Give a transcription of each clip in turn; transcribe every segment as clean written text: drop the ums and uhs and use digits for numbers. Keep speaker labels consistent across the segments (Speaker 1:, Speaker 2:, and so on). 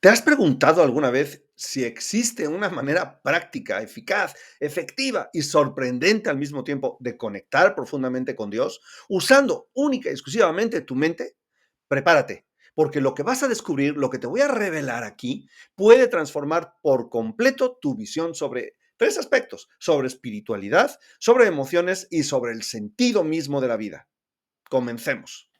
Speaker 1: ¿Te has preguntado alguna vez si existe una manera práctica, eficaz, efectiva y sorprendente al mismo tiempo de conectar profundamente con Dios, usando única y exclusivamente tu mente? Prepárate, porque lo que vas a descubrir, lo que te voy a revelar aquí, puede transformar por completo tu visión sobre tres aspectos: sobre espiritualidad, sobre emociones y sobre el sentido mismo de la vida. Comencemos.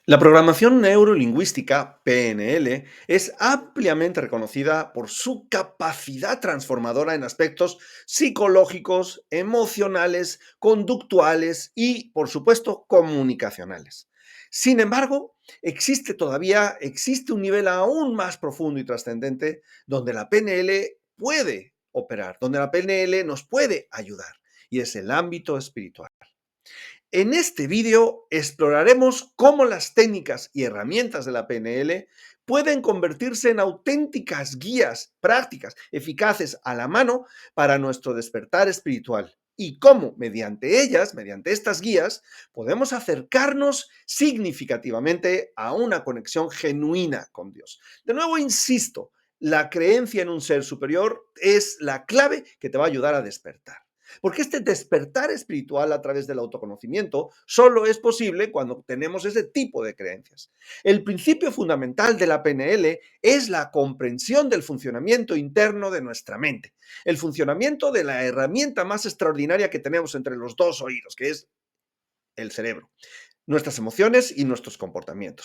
Speaker 1: La programación neurolingüística, PNL, es ampliamente reconocida por su capacidad transformadora en aspectos psicológicos, emocionales, conductuales y, por supuesto, comunicacionales. Sin embargo, existe un nivel aún más profundo y trascendente donde la PNL puede operar, donde la PNL nos puede ayudar, y es el ámbito espiritual. En este vídeo exploraremos cómo las técnicas y herramientas de la PNL pueden convertirse en auténticas guías prácticas, eficaces a la mano para nuestro despertar espiritual y cómo mediante ellas, mediante estas guías, podemos acercarnos significativamente a una conexión genuina con Dios. De nuevo, insisto, la creencia en un ser superior es la clave que te va a ayudar a despertar. Porque este despertar espiritual a través del autoconocimiento solo es posible cuando tenemos ese tipo de creencias. El principio fundamental de la PNL es la comprensión del funcionamiento interno de nuestra mente, el funcionamiento de la herramienta más extraordinaria que tenemos entre los dos oídos, que es el cerebro, nuestras emociones y nuestros comportamientos.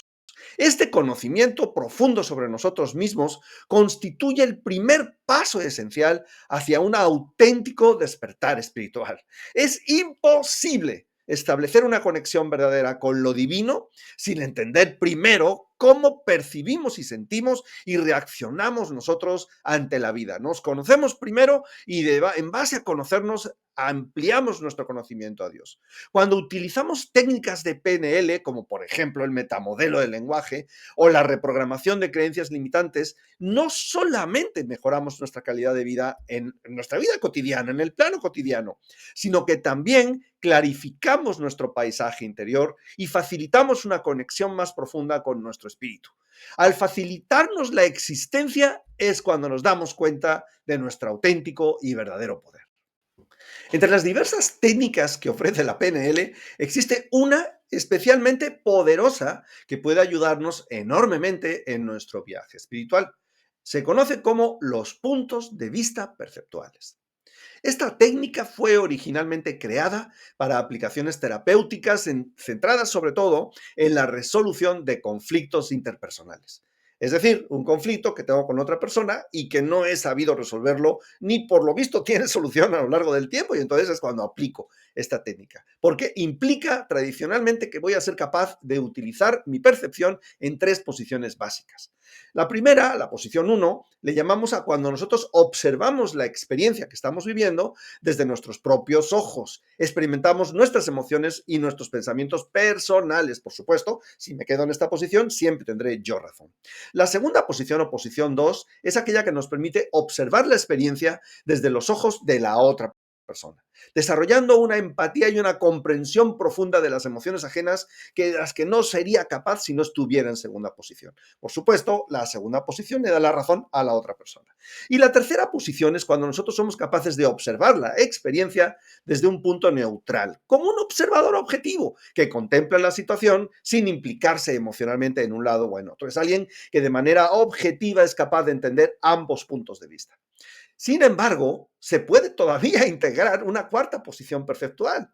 Speaker 1: Este conocimiento profundo sobre nosotros mismos constituye el primer paso esencial hacia un auténtico despertar espiritual. Es imposible establecer una conexión verdadera con lo divino sin entender primero cómo percibimos y sentimos y reaccionamos nosotros ante la vida. Nos conocemos primero y en base a conocernos ampliamos nuestro conocimiento a Dios. Cuando utilizamos técnicas de PNL, como por ejemplo el metamodelo del lenguaje o la reprogramación de creencias limitantes, no solamente mejoramos nuestra calidad de vida en nuestra vida cotidiana, en el plano cotidiano, sino que también clarificamos nuestro paisaje interior y facilitamos una conexión más profunda con nuestro espíritu. Al facilitarnos la existencia es cuando nos damos cuenta de nuestro auténtico y verdadero poder. Entre las diversas técnicas que ofrece la PNL, existe una especialmente poderosa que puede ayudarnos enormemente en nuestro viaje espiritual. Se conoce como los puntos de vista perceptuales. Esta técnica fue originalmente creada para aplicaciones terapéuticas centradas sobre todo en la resolución de conflictos interpersonales. Es decir, un conflicto que tengo con otra persona y que no he sabido resolverlo, ni por lo visto tiene solución a lo largo del tiempo, y entonces es cuando aplico esta técnica. Porque implica tradicionalmente que voy a ser capaz de utilizar mi percepción en tres posiciones básicas. La primera, la posición uno, le llamamos a cuando nosotros observamos la experiencia que estamos viviendo desde nuestros propios ojos. Experimentamos nuestras emociones y nuestros pensamientos personales. Por supuesto, si me quedo en esta posición, siempre tendré yo razón. La segunda posición o posición 2 es aquella que nos permite observar la experiencia desde los ojos de la otra persona, desarrollando una empatía y una comprensión profunda de las emociones ajenas que las que no sería capaz si no estuviera en segunda posición. Por supuesto, la segunda posición le da la razón a la otra persona. Y la tercera posición es cuando nosotros somos capaces de observar la experiencia desde un punto neutral, como un observador objetivo que contempla la situación sin implicarse emocionalmente en un lado o en otro. Es alguien que de manera objetiva es capaz de entender ambos puntos de vista. Sin embargo, se puede todavía integrar una cuarta posición perceptual,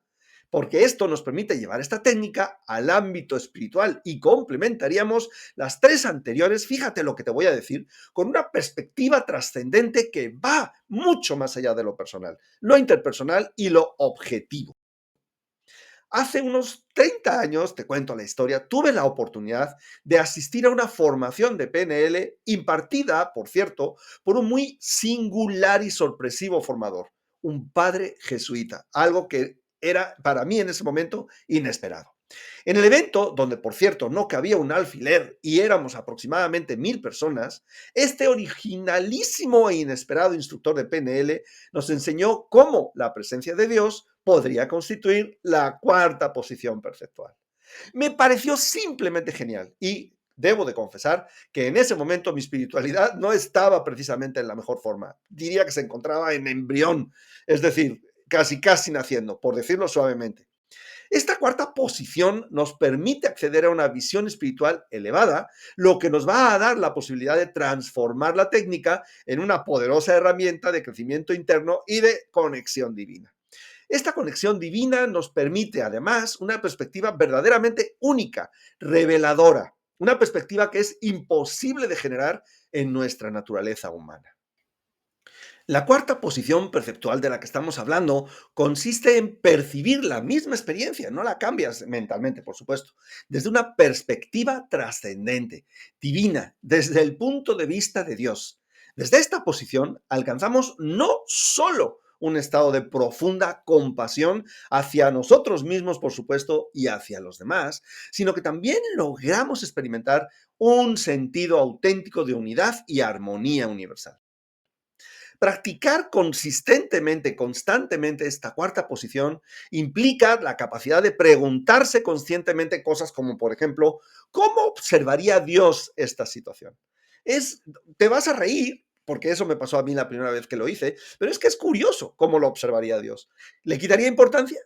Speaker 1: porque esto nos permite llevar esta técnica al ámbito espiritual y complementaríamos las tres anteriores, fíjate lo que te voy a decir, con una perspectiva trascendente que va mucho más allá de lo personal, lo interpersonal y lo objetivo. Hace unos 30 años, te cuento la historia, tuve la oportunidad de asistir a una formación de PNL impartida, por cierto, por un muy singular y sorpresivo formador, un padre jesuita, algo que era para mí en ese momento inesperado. En el evento, donde por cierto no cabía un alfiler y éramos aproximadamente 1000 personas, este originalísimo e inesperado instructor de PNL nos enseñó cómo la presencia de Dios podría constituir la cuarta posición perceptual. Me pareció simplemente genial y debo de confesar que en ese momento mi espiritualidad no estaba precisamente en la mejor forma. Diría que se encontraba en embrión, es decir, casi casi naciendo, por decirlo suavemente. Esta cuarta posición nos permite acceder a una visión espiritual elevada, lo que nos va a dar la posibilidad de transformar la técnica en una poderosa herramienta de crecimiento interno y de conexión divina. Esta conexión divina nos permite, además, una perspectiva verdaderamente única, reveladora, una perspectiva que es imposible de generar en nuestra naturaleza humana. La cuarta posición perceptual de la que estamos hablando consiste en percibir la misma experiencia, no la cambias mentalmente, por supuesto, desde una perspectiva trascendente, divina, desde el punto de vista de Dios. Desde esta posición alcanzamos no solo un estado de profunda compasión hacia nosotros mismos, por supuesto, y hacia los demás, sino que también logramos experimentar un sentido auténtico de unidad y armonía universal. Practicar consistentemente, constantemente esta cuarta posición implica la capacidad de preguntarse conscientemente cosas como, por ejemplo, ¿cómo observaría Dios esta situación? Es, te vas a reír, porque eso me pasó a mí la primera vez que lo hice, pero es que es curioso cómo lo observaría Dios. ¿Le quitaría importancia?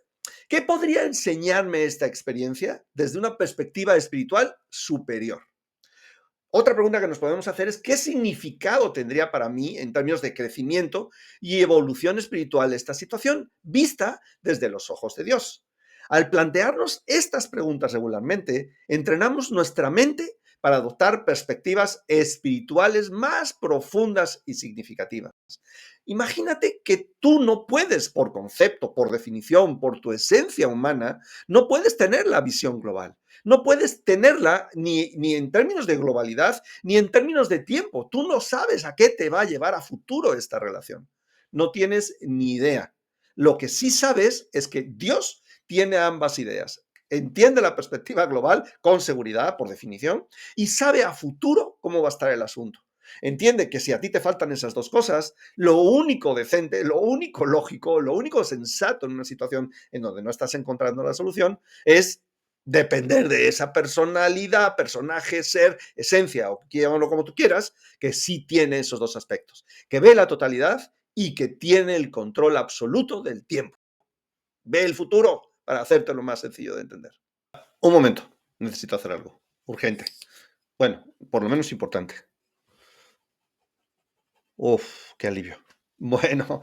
Speaker 1: ¿Qué podría enseñarme esta experiencia desde una perspectiva espiritual superior? Otra pregunta que nos podemos hacer es, ¿qué significado tendría para mí en términos de crecimiento y evolución espiritual esta situación vista desde los ojos de Dios? Al plantearnos estas preguntas regularmente, entrenamos nuestra mente para adoptar perspectivas espirituales más profundas y significativas. Imagínate que tú no puedes, por concepto, por definición, por tu esencia humana, no puedes tener la visión global. No puedes tenerla ni en términos de globalidad, ni en términos de tiempo. Tú no sabes a qué te va a llevar a futuro esta relación. No tienes ni idea. Lo que sí sabes es que Dios tiene ambas ideas. Entiende la perspectiva global con seguridad, por definición, y sabe a futuro cómo va a estar el asunto. Entiende que si a ti te faltan esas dos cosas, lo único decente, lo único lógico, lo único sensato en una situación en donde no estás encontrando la solución es depender de esa personalidad, personaje, ser, esencia, o llámalo como tú quieras, que sí tiene esos dos aspectos, que ve la totalidad y que tiene el control absoluto del tiempo. Ve el futuro para hacértelo más sencillo de entender. Un momento, necesito hacer algo, urgente. Bueno, por lo menos importante. Uf, qué alivio. Bueno,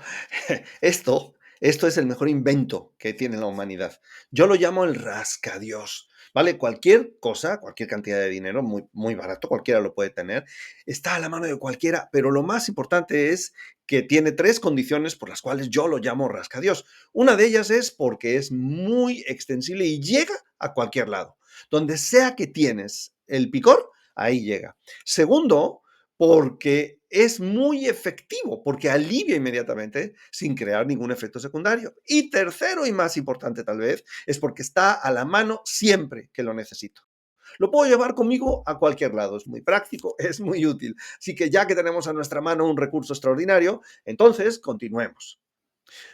Speaker 1: esto es el mejor invento que tiene la humanidad. Yo lo llamo el rascadios, ¿vale? Cualquier cosa, cualquier cantidad de dinero, muy, muy barato, cualquiera lo puede tener, está a la mano de cualquiera, pero lo más importante es que tiene tres condiciones por las cuales yo lo llamo rascadios. Una de ellas es porque es muy extensible y llega a cualquier lado. Donde sea que tienes el picor, ahí llega. Segundo, porque es muy efectivo, porque alivia inmediatamente sin crear ningún efecto secundario. Y tercero y más importante tal vez, es porque está a la mano siempre que lo necesito. Lo puedo llevar conmigo a cualquier lado, es muy práctico, es muy útil. Así que ya que tenemos a nuestra mano un recurso extraordinario, entonces continuemos.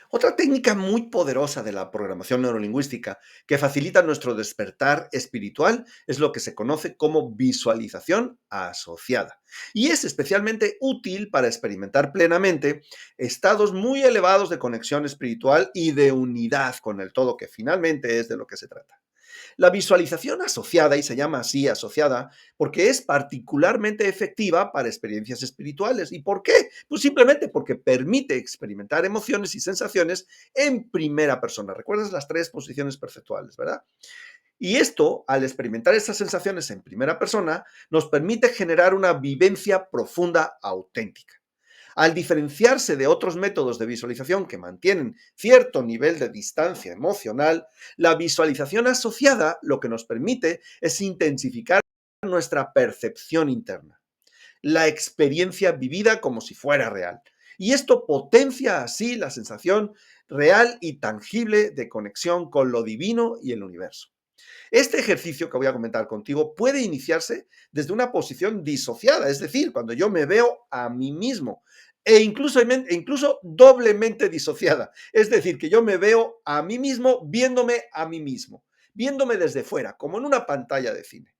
Speaker 1: Otra técnica muy poderosa de la programación neurolingüística que facilita nuestro despertar espiritual es lo que se conoce como visualización asociada. Y es especialmente útil para experimentar plenamente estados muy elevados de conexión espiritual y de unidad con el todo, que finalmente es de lo que se trata. La visualización asociada, y se llama así asociada, porque es particularmente efectiva para experiencias espirituales. ¿Y por qué? Pues simplemente porque permite experimentar emociones y sensaciones en primera persona. ¿Recuerdas las tres posiciones perceptuales, verdad? Y esto, al experimentar esas sensaciones en primera persona, nos permite generar una vivencia profunda, auténtica. Al diferenciarse de otros métodos de visualización que mantienen cierto nivel de distancia emocional, la visualización asociada lo que nos permite es intensificar nuestra percepción interna, la experiencia vivida como si fuera real. Y esto potencia así la sensación real y tangible de conexión con lo divino y el universo. Este ejercicio que voy a comentar contigo puede iniciarse desde una posición disociada, es decir, cuando yo me veo a mí mismo, incluso doblemente disociada, es decir, que yo me veo a mí mismo viéndome a mí mismo, viéndome desde fuera, como en una pantalla de cine.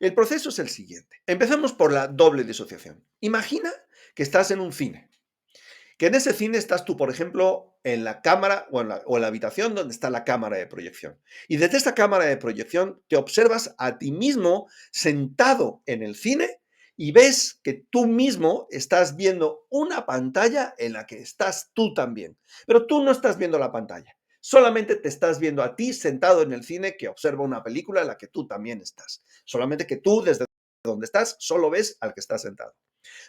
Speaker 1: El proceso es el siguiente. Empecemos por la doble disociación. Imagina que estás en un cine, que en ese cine estás tú, por ejemplo, en la cámara o en la habitación donde está la cámara de proyección. Y desde esta cámara de proyección te observas a ti mismo sentado en el cine y ves que tú mismo estás viendo una pantalla en la que estás tú también. Pero tú no estás viendo la pantalla. Solamente te estás viendo a ti sentado en el cine que observa una película en la que tú también estás. Solamente que tú desde donde estás solo ves al que está sentado.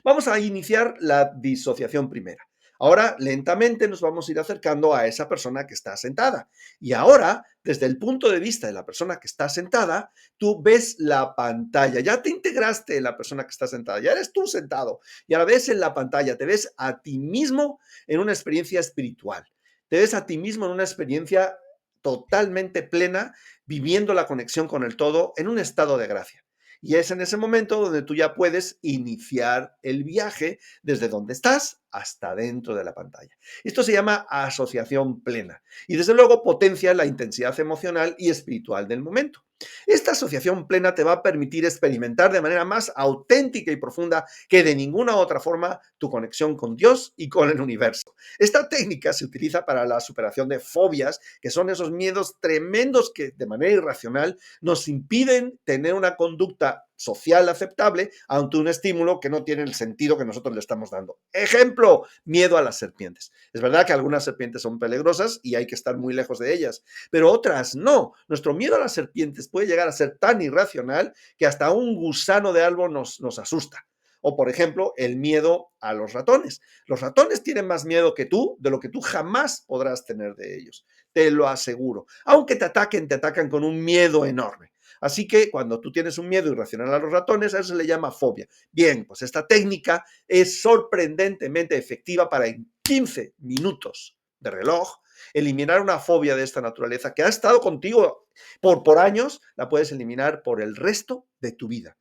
Speaker 1: Vamos a iniciar la disociación primera. Ahora, lentamente nos vamos a ir acercando a esa persona que está sentada. Y ahora, desde el punto de vista de la persona que está sentada, tú ves la pantalla. Ya te integraste en la persona que está sentada. Ya eres tú sentado. Y ahora ves en la pantalla, te ves a ti mismo en una experiencia espiritual. Te ves a ti mismo en una experiencia totalmente plena, viviendo la conexión con el todo en un estado de gracia. Y es en ese momento donde tú ya puedes iniciar el viaje desde donde estás hasta dentro de la pantalla. Esto se llama asociación plena y desde luego potencia la intensidad emocional y espiritual del momento. Esta asociación plena te va a permitir experimentar de manera más auténtica y profunda que de ninguna otra forma tu conexión con Dios y con el universo. Esta técnica se utiliza para la superación de fobias, que son esos miedos tremendos que de manera irracional nos impiden tener una conducta social aceptable ante un estímulo que no tiene el sentido que nosotros le estamos dando. Ejemplo, miedo a las serpientes. Es verdad que algunas serpientes son peligrosas y hay que estar muy lejos de ellas, pero otras no. Nuestro miedo a las serpientes puede llegar a ser tan irracional que hasta un gusano de algo nos asusta. O, por ejemplo, el miedo a los ratones. Los ratones tienen más miedo que tú de lo que tú jamás podrás tener de ellos. Te lo aseguro. Aunque te atacan con un miedo enorme. Así que cuando tú tienes un miedo irracional a los ratones, a eso se le llama fobia. Bien, pues esta técnica es sorprendentemente efectiva para en 15 minutos de reloj eliminar una fobia de esta naturaleza que ha estado contigo por años, la puedes eliminar por el resto de tu vida.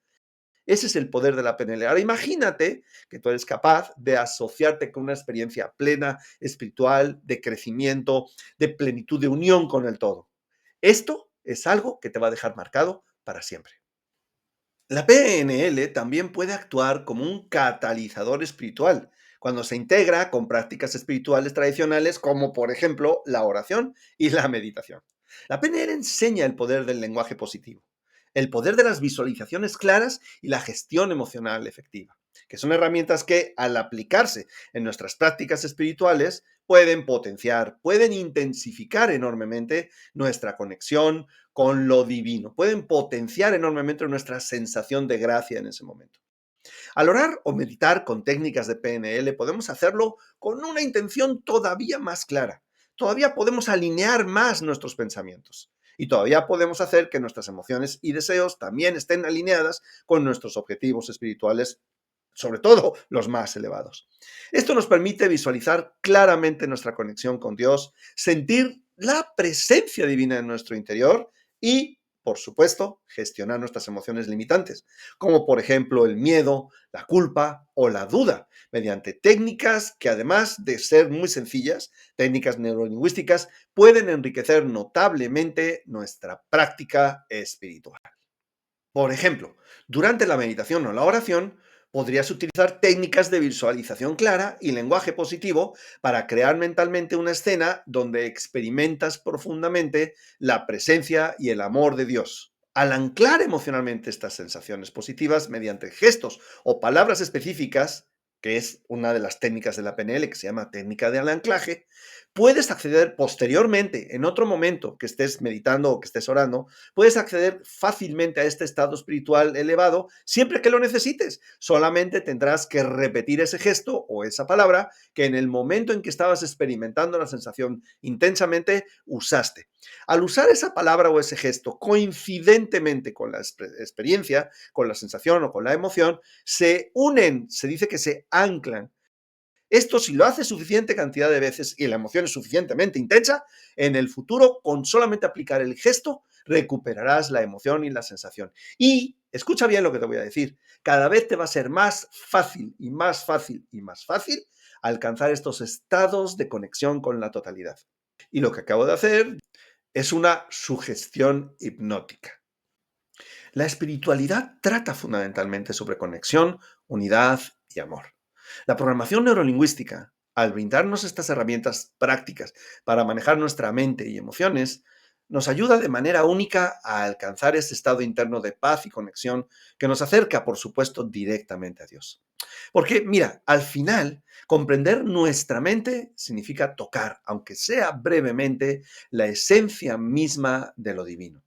Speaker 1: Ese es el poder de la PNL. Ahora imagínate que tú eres capaz de asociarte con una experiencia plena, espiritual, de crecimiento, de plenitud, de unión con el todo. Esto es algo que te va a dejar marcado para siempre. La PNL también puede actuar como un catalizador espiritual cuando se integra con prácticas espirituales tradicionales como por ejemplo la oración y la meditación. La PNL enseña el poder del lenguaje positivo, el poder de las visualizaciones claras y la gestión emocional efectiva, que son herramientas que al aplicarse en nuestras prácticas espirituales pueden potenciar, pueden intensificar enormemente nuestra conexión con lo divino. Pueden potenciar enormemente nuestra sensación de gracia en ese momento. Al orar o meditar con técnicas de PNL, podemos hacerlo con una intención todavía más clara. Todavía podemos alinear más nuestros pensamientos. Y todavía podemos hacer que nuestras emociones y deseos también estén alineadas con nuestros objetivos espirituales, sobre todo los más elevados. Esto nos permite visualizar claramente nuestra conexión con Dios, sentir la presencia divina en nuestro interior y, por supuesto, gestionar nuestras emociones limitantes, como por ejemplo el miedo, la culpa o la duda, mediante técnicas que además de ser muy sencillas, técnicas neurolingüísticas, pueden enriquecer notablemente nuestra práctica espiritual. Por ejemplo, durante la meditación o la oración, podrías utilizar técnicas de visualización clara y lenguaje positivo para crear mentalmente una escena donde experimentas profundamente la presencia y el amor de Dios. Al anclar emocionalmente estas sensaciones positivas mediante gestos o palabras específicas, que es una de las técnicas de la PNL que se llama técnica del anclaje, puedes acceder posteriormente, en otro momento que estés meditando o que estés orando, puedes acceder fácilmente a este estado espiritual elevado siempre que lo necesites. Solamente tendrás que repetir ese gesto o esa palabra que en el momento en que estabas experimentando la sensación intensamente usaste. Al usar esa palabra o ese gesto coincidentemente con la experiencia, con la sensación o con la emoción, se unen, se dice que se anclan. Esto, si lo haces suficiente cantidad de veces y la emoción es suficientemente intensa, en el futuro, con solamente aplicar el gesto, recuperarás la emoción y la sensación. Y, escucha bien lo que te voy a decir, cada vez te va a ser más fácil y más fácil y más fácil alcanzar estos estados de conexión con la totalidad. Y lo que acabo de hacer es una sugestión hipnótica. La espiritualidad trata fundamentalmente sobre conexión, unidad y amor. La programación neurolingüística, al brindarnos estas herramientas prácticas para manejar nuestra mente y emociones, nos ayuda de manera única a alcanzar ese estado interno de paz y conexión que nos acerca, por supuesto, directamente a Dios. Porque, mira, al final, comprender nuestra mente significa tocar, aunque sea brevemente, la esencia misma de lo divino.